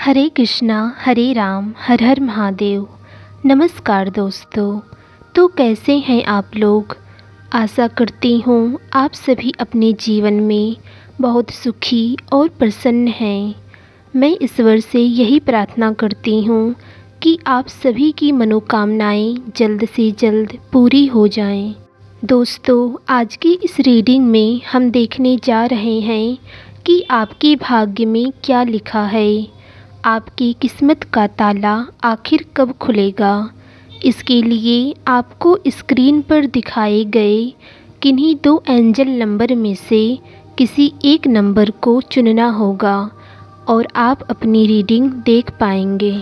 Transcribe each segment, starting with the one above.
हरे कृष्णा हरे राम हर हर महादेव। नमस्कार दोस्तों। तो कैसे हैं आप लोग। आशा करती हूँ आप सभी अपने जीवन में बहुत सुखी और प्रसन्न हैं। मैं ईश्वर से यही प्रार्थना करती हूँ कि आप सभी की मनोकामनाएं जल्द से जल्द पूरी हो जाएं। दोस्तों, आज की इस रीडिंग में हम देखने जा रहे हैं कि आपके भाग्य में क्या लिखा है। आपकी किस्मत का ताला आखिर कब खुलेगा। इसके लिए आपको स्क्रीन पर दिखाए गए किन्हीं दो एंजल नंबर में से किसी एक नंबर को चुनना होगा और आप अपनी रीडिंग देख पाएंगे।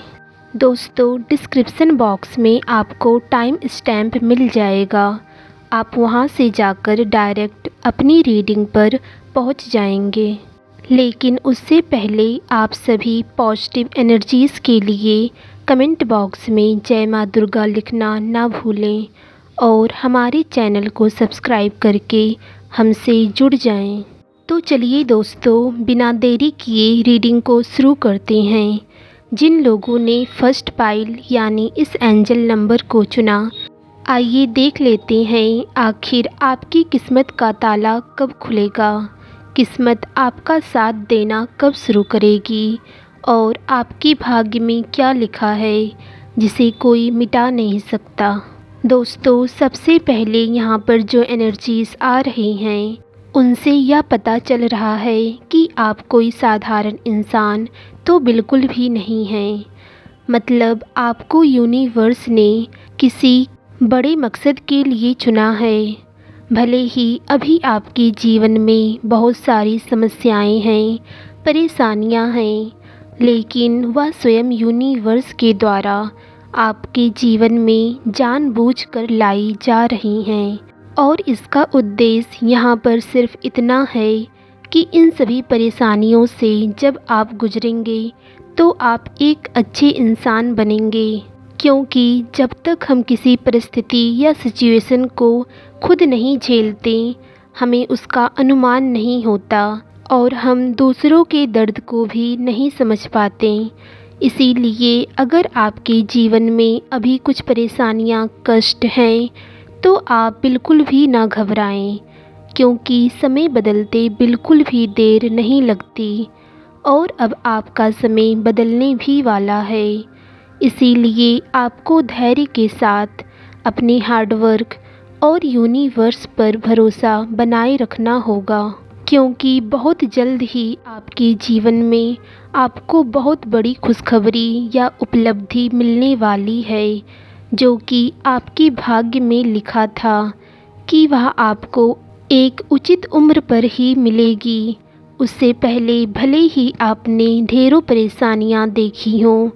दोस्तों, डिस्क्रिप्शन बॉक्स में आपको टाइम स्टैम्प मिल जाएगा। आप वहां से जाकर डायरेक्ट अपनी रीडिंग पर पहुंच जाएंगे। लेकिन उससे पहले आप सभी पॉजिटिव एनर्जीज़ के लिए कमेंट बॉक्स में जय माँ दुर्गा लिखना ना भूलें और हमारे चैनल को सब्सक्राइब करके हमसे जुड़ जाएं। तो चलिए दोस्तों, बिना देरी किए रीडिंग को शुरू करते हैं। जिन लोगों ने फर्स्ट पाइल यानी इस एंजल नंबर को चुना, आइए देख लेते हैं आखिर आपकी किस्मत का ताला कब खुलेगा। किस्मत आपका साथ देना कब शुरू करेगी और आपके भाग्य में क्या लिखा है जिसे कोई मिटा नहीं सकता। दोस्तों, सबसे पहले यहाँ पर जो एनर्जीज़ आ रही हैं उनसे यह पता चल रहा है कि आप कोई साधारण इंसान तो बिल्कुल भी नहीं हैं। मतलब आपको यूनिवर्स ने किसी बड़े मकसद के लिए चुना है। भले ही अभी आपके जीवन में बहुत सारी समस्याएं हैं, परेशानियां हैं, लेकिन वह स्वयं यूनिवर्स के द्वारा आपके जीवन में जानबूझकर लाई जा रही हैं। और इसका उद्देश्य यहाँ पर सिर्फ इतना है कि इन सभी परेशानियों से जब आप गुजरेंगे तो आप एक अच्छे इंसान बनेंगे। क्योंकि जब तक हम किसी परिस्थिति या सिचुएशन को खुद नहीं झेलते, हमें उसका अनुमान नहीं होता और हम दूसरों के दर्द को भी नहीं समझ पाते। इसीलिए अगर आपके जीवन में अभी कुछ परेशानियां, कष्ट हैं, तो आप बिल्कुल भी ना घबराएं, क्योंकि समय बदलते बिल्कुल भी देर नहीं लगती और अब आपका समय बदलने भी वाला है। इसीलिए आपको धैर्य के साथ अपने हार्डवर्क और यूनिवर्स पर भरोसा बनाए रखना होगा, क्योंकि बहुत जल्द ही आपके जीवन में आपको बहुत बड़ी खुशखबरी या उपलब्धि मिलने वाली है, जो कि आपके भाग्य में लिखा था कि वह आपको एक उचित उम्र पर ही मिलेगी। उससे पहले भले ही आपने ढेरों परेशानियां देखी हों,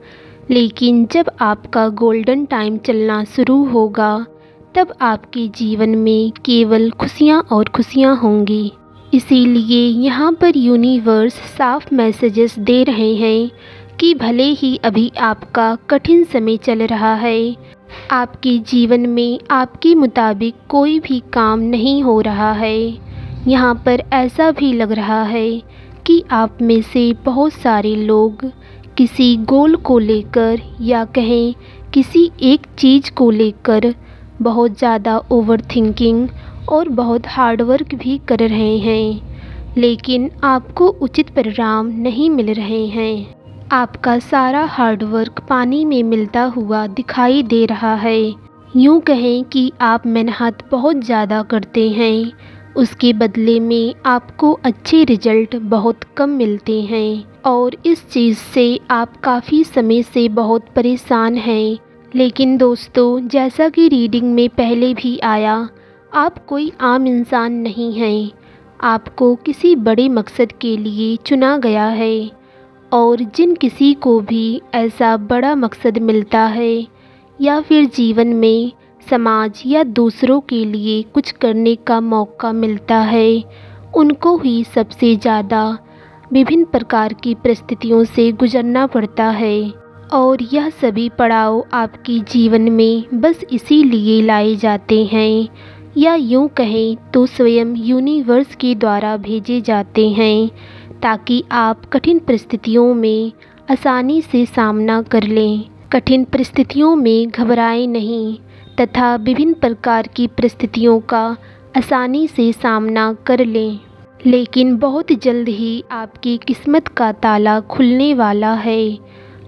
लेकिन जब आपका गोल्डन टाइम चलना शुरू होगा तब आपके जीवन में केवल खुशियाँ और खुशियाँ होंगी। इसीलिए यहाँ पर यूनिवर्स साफ मैसेजेस दे रहे हैं कि भले ही अभी आपका कठिन समय चल रहा है, आपके जीवन में आपके मुताबिक कोई भी काम नहीं हो रहा है। यहाँ पर ऐसा भी लग रहा है कि आप में से बहुत सारे लोग किसी गोल को लेकर या कहें किसी एक चीज़ को लेकर बहुत ज़्यादा ओवर थिंकिंग और बहुत हार्डवर्क भी कर रहे हैं, लेकिन आपको उचित परिणाम नहीं मिल रहे हैं। आपका सारा हार्डवर्क पानी में मिलता हुआ दिखाई दे रहा है। यूँ कहें कि आप मेहनत बहुत ज़्यादा करते हैं, उसके बदले में आपको अच्छे रिजल्ट बहुत कम मिलते हैं और इस चीज़ से आप काफ़ी समय से बहुत परेशान हैं। लेकिन दोस्तों, जैसा कि रीडिंग में पहले भी आया, आप कोई आम इंसान नहीं हैं। आपको किसी बड़े मकसद के लिए चुना गया है और जिन किसी को भी ऐसा बड़ा मकसद मिलता है या फिर जीवन में समाज या दूसरों के लिए कुछ करने का मौका मिलता है, उनको ही सबसे ज़्यादा विभिन्न प्रकार की परिस्थितियों से गुजरना पड़ता है। और यह सभी पड़ाव आपके जीवन में बस इसीलिए लाए जाते हैं, या यूँ कहें तो स्वयं यूनिवर्स के द्वारा भेजे जाते हैं, ताकि आप कठिन परिस्थितियों में आसानी से सामना कर लें। कठिन परिस्थितियों में घबराएं नहीं तथा विभिन्न प्रकार की परिस्थितियों का आसानी से सामना कर लें। लेकिन बहुत जल्द ही आपकी किस्मत का ताला खुलने वाला है।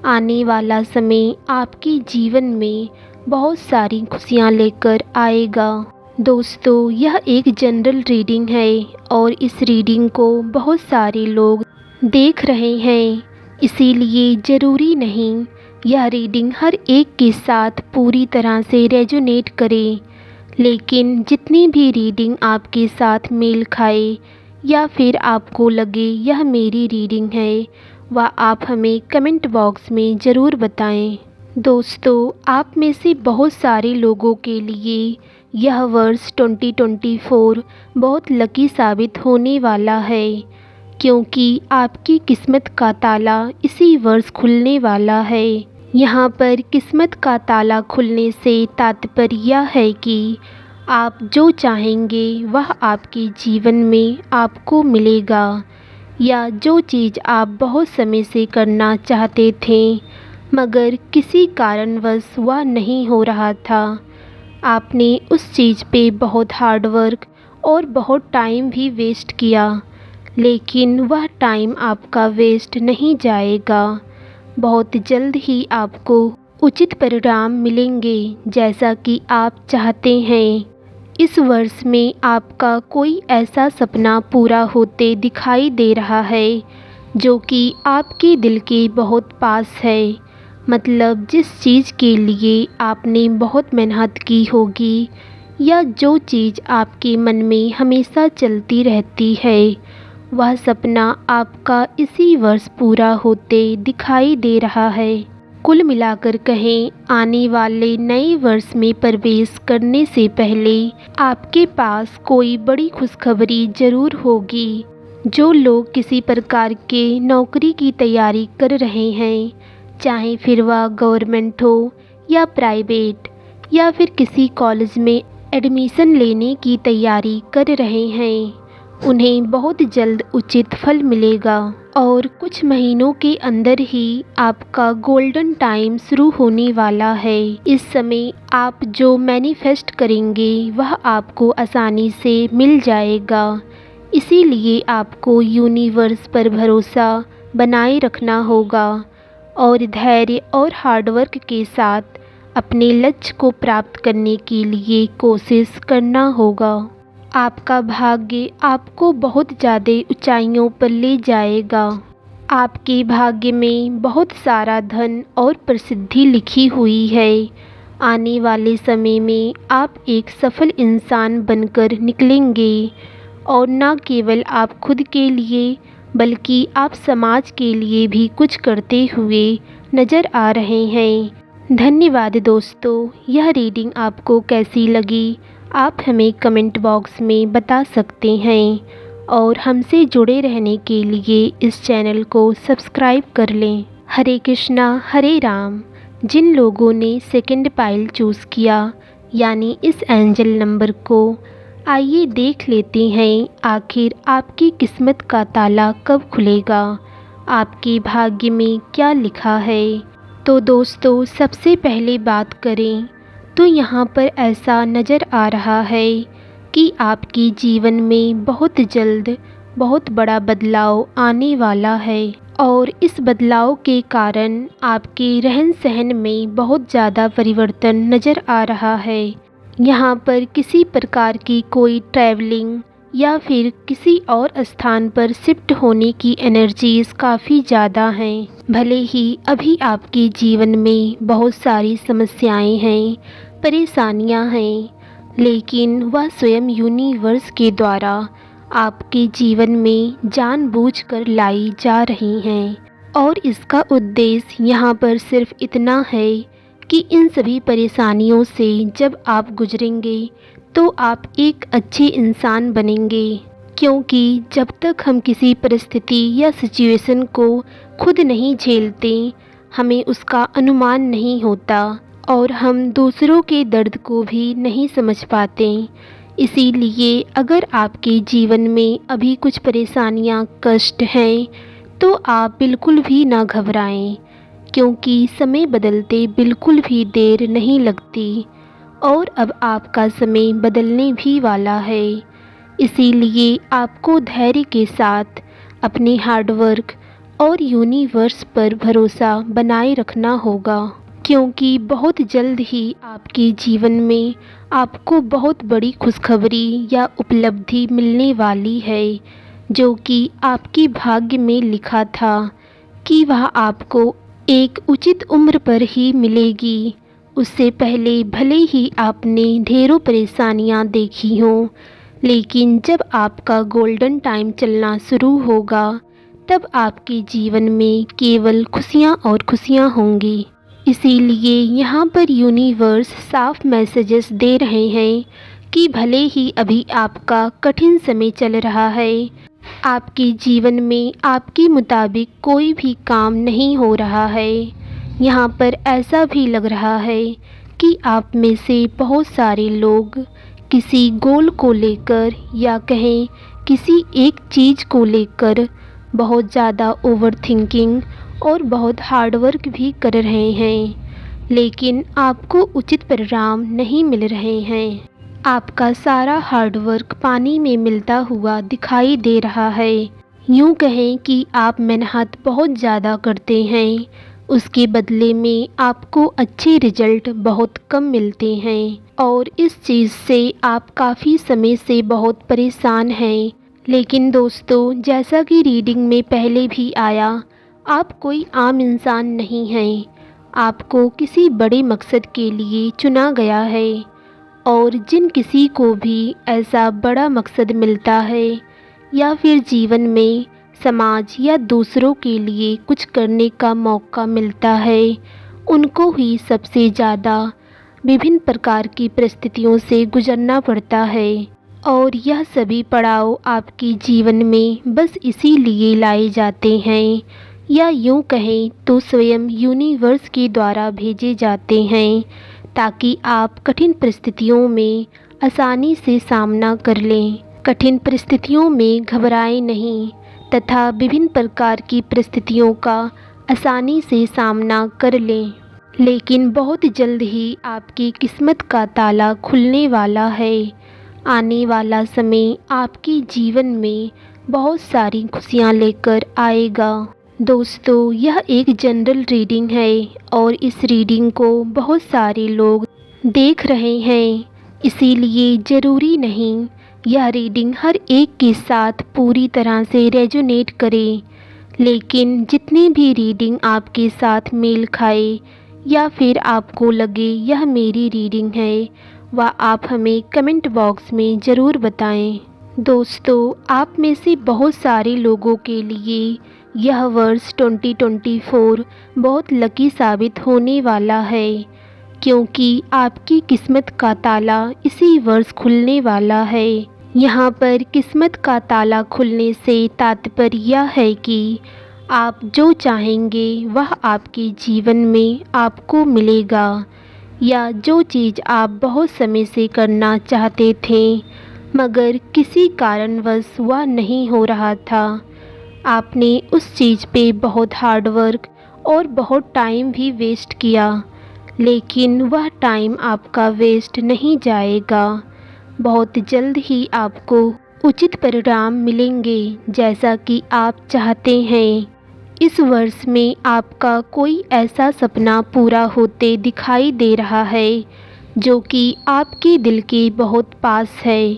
आने वाला समय आपके जीवन में बहुत सारी खुशियाँ लेकर आएगा। दोस्तों, यह एक जनरल रीडिंग है और इस रीडिंग को बहुत सारे लोग देख रहे हैं, इसीलिए ज़रूरी नहीं यह रीडिंग हर एक के साथ पूरी तरह से रेजोनेट करे। लेकिन जितनी भी रीडिंग आपके साथ मेल खाए या फिर आपको लगे यह मेरी रीडिंग है, वह आप हमें कमेंट बॉक्स में ज़रूर बताएं। दोस्तों, आप में से बहुत सारे लोगों के लिए यह वर्ष 2024 बहुत लकी साबित होने वाला है, क्योंकि आपकी किस्मत का ताला इसी वर्ष खुलने वाला है। यहाँ पर किस्मत का ताला खुलने से तात्पर्य यह है कि आप जो चाहेंगे वह आपके जीवन में आपको मिलेगा, या जो चीज़ आप बहुत समय से करना चाहते थे मगर किसी कारणवश वह नहीं हो रहा था। आपने उस चीज़ पे बहुत हार्ड वर्क और बहुत टाइम भी वेस्ट किया, लेकिन वह टाइम आपका वेस्ट नहीं जाएगा। बहुत जल्द ही आपको उचित परिणाम मिलेंगे जैसा कि आप चाहते हैं। इस वर्ष में आपका कोई ऐसा सपना पूरा होते दिखाई दे रहा है जो कि आपके दिल के बहुत पास है। मतलब जिस चीज़ के लिए आपने बहुत मेहनत की होगी, या जो चीज़ आपके मन में हमेशा चलती रहती है, वह सपना आपका इसी वर्ष पूरा होते दिखाई दे रहा है। कुल मिलाकर कहें, आने वाले नए वर्ष में प्रवेश करने से पहले आपके पास कोई बड़ी खुशखबरी ज़रूर होगी। जो लोग किसी प्रकार के नौकरी की तैयारी कर रहे हैं, चाहे फिर वह गवर्नमेंट हो या प्राइवेट, या फिर किसी कॉलेज में एडमिशन लेने की तैयारी कर रहे हैं, उन्हें बहुत जल्द उचित फल मिलेगा और कुछ महीनों के अंदर ही आपका गोल्डन टाइम शुरू होने वाला है। इस समय आप जो मैनिफेस्ट करेंगे वह आपको आसानी से मिल जाएगा। इसीलिए आपको यूनिवर्स पर भरोसा बनाए रखना होगा और धैर्य और हार्डवर्क के साथ अपने लक्ष्य को प्राप्त करने के लिए कोशिश करना होगा। आपका भाग्य आपको बहुत ज़्यादा ऊंचाइयों पर ले जाएगा। आपके भाग्य में बहुत सारा धन और प्रसिद्धि लिखी हुई है। आने वाले समय में आप एक सफल इंसान बनकर निकलेंगे और न केवल आप खुद के लिए बल्कि आप समाज के लिए भी कुछ करते हुए नज़र आ रहे हैं। धन्यवाद दोस्तों, यह रीडिंग आपको कैसी लगी आप हमें कमेंट बॉक्स में बता सकते हैं और हमसे जुड़े रहने के लिए इस चैनल को सब्सक्राइब कर लें। हरे कृष्णा हरे राम। जिन लोगों ने सेकंड पाइल चूज़ किया यानी इस एंजल नंबर को, आइए देख लेते हैं आखिर आपकी किस्मत का ताला कब खुलेगा, आपके भाग्य में क्या लिखा है। तो दोस्तों, सबसे पहले बात करें तो यहाँ पर ऐसा नज़र आ रहा है कि आपके जीवन में बहुत जल्द बहुत बड़ा बदलाव आने वाला है और इस बदलाव के कारण आपके रहन सहन में बहुत ज़्यादा परिवर्तन नज़र आ रहा है। यहाँ पर किसी प्रकार की कोई ट्रैवलिंग या फिर किसी और स्थान पर शिफ्ट होने की एनर्जीज़ काफ़ी ज़्यादा हैं। भले ही अभी आपके जीवन में बहुत सारी समस्याएं हैं, परेशानियां हैं, लेकिन वह स्वयं यूनिवर्स के द्वारा आपके जीवन में जानबूझकर लाई जा रही हैं और इसका उद्देश्य यहाँ पर सिर्फ इतना है कि इन सभी परेशानियों से जब आप गुजरेंगे तो आप एक अच्छे इंसान बनेंगे। क्योंकि जब तक हम किसी परिस्थिति या सिचुएशन को खुद नहीं झेलते, हमें उसका अनुमान नहीं होता और हम दूसरों के दर्द को भी नहीं समझ पाते। इसीलिए अगर आपके जीवन में अभी कुछ परेशानियां, कष्ट हैं, तो आप बिल्कुल भी ना घबराएं, क्योंकि समय बदलते बिल्कुल भी देर नहीं लगती और अब आपका समय बदलने भी वाला है। इसीलिए आपको धैर्य के साथ अपने हार्डवर्क और यूनिवर्स पर भरोसा बनाए रखना होगा, क्योंकि बहुत जल्द ही आपके जीवन में आपको बहुत बड़ी खुशखबरी या उपलब्धि मिलने वाली है, जो कि आपके भाग्य में लिखा था कि वह आपको एक उचित उम्र पर ही मिलेगी। उससे पहले भले ही आपने ढेरों परेशानियां देखी हों, लेकिन जब आपका गोल्डन टाइम चलना शुरू होगा, तब आपके जीवन में केवल खुशियां और खुशियां होंगी। इसीलिए यहाँ पर यूनिवर्स साफ मैसेजेस दे रहे हैं कि भले ही अभी आपका कठिन समय चल रहा है, आपके जीवन में आपके मुताबिक कोई भी काम नहीं हो रहा है। यहाँ पर ऐसा भी लग रहा है कि आप में से बहुत सारे लोग किसी गोल को लेकर या कहें किसी एक चीज़ को लेकर बहुत ज़्यादा ओवरथिंकिंग और बहुत हार्डवर्क भी कर रहे हैं, लेकिन आपको उचित परिणाम नहीं मिल रहे हैं। आपका सारा हार्डवर्क पानी में मिलता हुआ दिखाई दे रहा है। यूँ कहें कि आप मेहनत बहुत ज़्यादा करते हैं, उसके बदले में आपको अच्छे रिजल्ट बहुत कम मिलते हैं और इस चीज़ से आप काफ़ी समय से बहुत परेशान हैं। लेकिन दोस्तों, जैसा कि रीडिंग में पहले भी आया, आप कोई आम इंसान नहीं हैं। आपको किसी बड़े मकसद के लिए चुना गया है और जिन किसी को भी ऐसा बड़ा मकसद मिलता है या फिर जीवन में समाज या दूसरों के लिए कुछ करने का मौका मिलता है, उनको ही सबसे ज़्यादा विभिन्न प्रकार की परिस्थितियों से गुजरना पड़ता है। और यह सभी पड़ाव आपके जीवन में बस इसीलिए लाए जाते हैं, या यूँ कहें तो स्वयं यूनिवर्स के द्वारा भेजे जाते हैं, ताकि आप कठिन परिस्थितियों में आसानी से सामना कर लें। कठिन परिस्थितियों में घबराएं नहीं तथा विभिन्न प्रकार की परिस्थितियों का आसानी से सामना कर लें। लेकिन बहुत जल्द ही आपकी किस्मत का ताला खुलने वाला है। आने वाला समय आपके जीवन में बहुत सारी खुशियाँ लेकर आएगा। दोस्तों, यह एक जनरल रीडिंग है और इस रीडिंग को बहुत सारे लोग देख रहे हैं, इसीलिए ज़रूरी नहीं यह रीडिंग हर एक के साथ पूरी तरह से रेजोनेट करे। लेकिन जितनी भी रीडिंग आपके साथ मेल खाए या फिर आपको लगे यह मेरी रीडिंग है, वह आप हमें कमेंट बॉक्स में ज़रूर बताएं। दोस्तों, आप में से बहुत सारे लोगों के लिए यह वर्ष 2024 बहुत लकी साबित होने वाला है, क्योंकि आपकी किस्मत का ताला इसी वर्ष खुलने वाला है। यहाँ पर किस्मत का ताला खुलने से तात्पर्य यह है कि आप जो चाहेंगे वह आपके जीवन में आपको मिलेगा, या जो चीज़ आप बहुत समय से करना चाहते थे मगर किसी कारणवश वह नहीं हो रहा था, आपने उस चीज़ पे बहुत हार्डवर्क और बहुत टाइम भी वेस्ट किया, लेकिन वह टाइम आपका वेस्ट नहीं जाएगा। बहुत जल्द ही आपको उचित परिणाम मिलेंगे, जैसा कि आप चाहते हैं। इस वर्ष में आपका कोई ऐसा सपना पूरा होते दिखाई दे रहा है जो कि आपके दिल के बहुत पास है।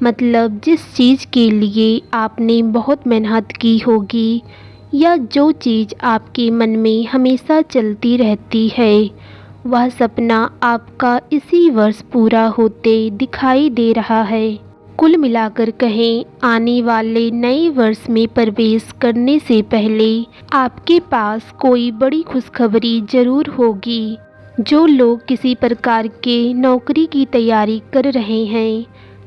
मतलब जिस चीज़ के लिए आपने बहुत मेहनत की होगी, या जो चीज़ आपके मन में हमेशा चलती रहती है, वह सपना आपका इसी वर्ष पूरा होते दिखाई दे रहा है। कुल मिलाकर कहें, आने वाले नए वर्ष में प्रवेश करने से पहले आपके पास कोई बड़ी खुशखबरी ज़रूर होगी। जो लोग किसी प्रकार के नौकरी की तैयारी कर रहे हैं,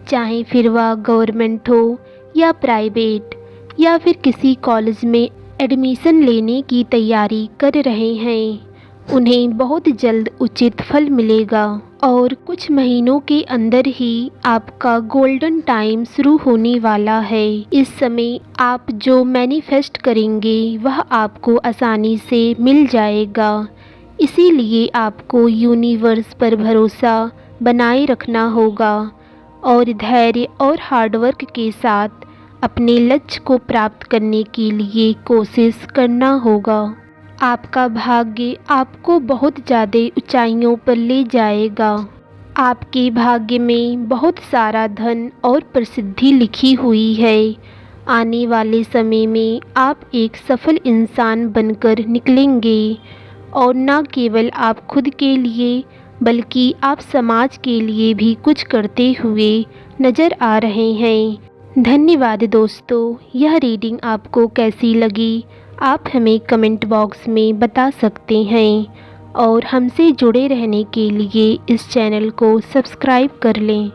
चाहे फिर वह गवर्नमेंट हो या प्राइवेट, या फिर किसी कॉलेज में एडमिशन लेने की तैयारी कर रहे हैं, उन्हें बहुत जल्द उचित फल मिलेगा और कुछ महीनों के अंदर ही आपका गोल्डन टाइम शुरू होने वाला है। इस समय आप जो मैनिफेस्ट करेंगे वह आपको आसानी से मिल जाएगा। इसीलिए आपको यूनिवर्स पर भरोसा बनाए रखना होगा और धैर्य और हार्डवर्क के साथ अपने लक्ष्य को प्राप्त करने के लिए कोशिश करना होगा। आपका भाग्य आपको बहुत ज़्यादा ऊंचाइयों पर ले जाएगा। आपके भाग्य में बहुत सारा धन और प्रसिद्धि लिखी हुई है। आने वाले समय में आप एक सफल इंसान बनकर निकलेंगे और न केवल आप खुद के लिए बल्कि आप समाज के लिए भी कुछ करते हुए नज़र आ रहे हैं। धन्यवाद दोस्तों, यह रीडिंग आपको कैसी लगी आप हमें कमेंट बॉक्स में बता सकते हैं और हमसे जुड़े रहने के लिए इस चैनल को सब्सक्राइब कर लें।